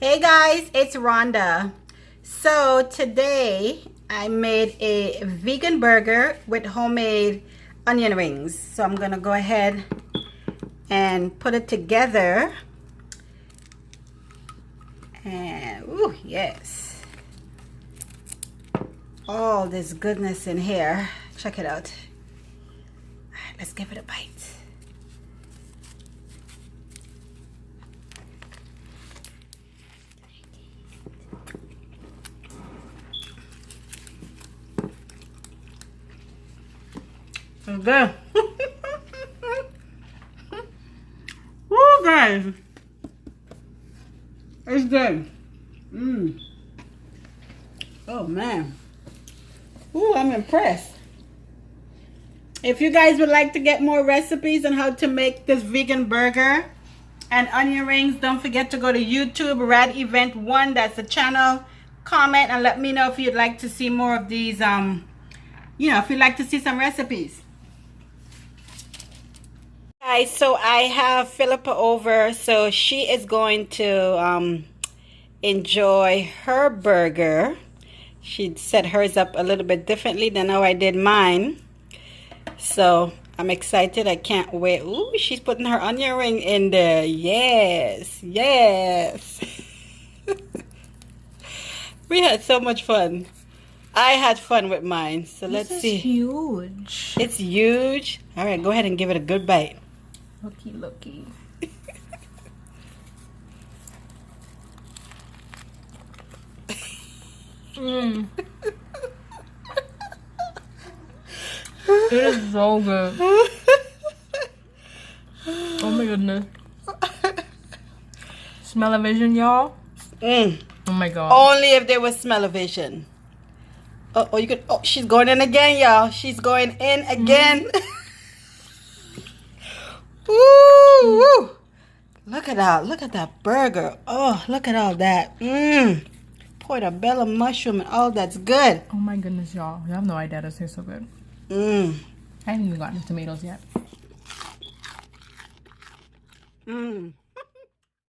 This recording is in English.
Hey guys, it's Rhonda. So today I made a vegan burger with homemade onion rings. So I'm gonna go ahead and put it together. And ooh, yes. All this goodness in here. Check it out. All right, let's give it a bite. It's good. Woo, guys. It's good. Oh, man. Ooh, I'm impressed. If you guys would like to get more recipes on how to make this vegan burger and onion rings, don't forget to go to YouTube, Rad Event 1. That's the channel. Comment and let me know if you'd like to see more of these, if you'd like to see some recipes. Guys, so I have Philippa over, so she is going to enjoy her burger. She set hers up a little bit differently than how I did mine. So I'm excited. I can't wait. Ooh, she's putting her onion ring in there. Yes, yes. We had so much fun. I had fun with mine. So let's see. This is huge. It's huge. All right, go ahead and give it a good bite. Looky. It is so good. Oh my goodness. Smell-o-vision, y'all. Oh my god. Only if there was smell-o-vision. Oh, you could. Oh, she's going in again, y'all. She's going in again. Woo! Look at that. Look at that burger. Oh, look at all that. Portobello mushroom and all that's good. Oh my goodness, y'all. You have no idea this tastes so good. I haven't even gotten the tomatoes yet.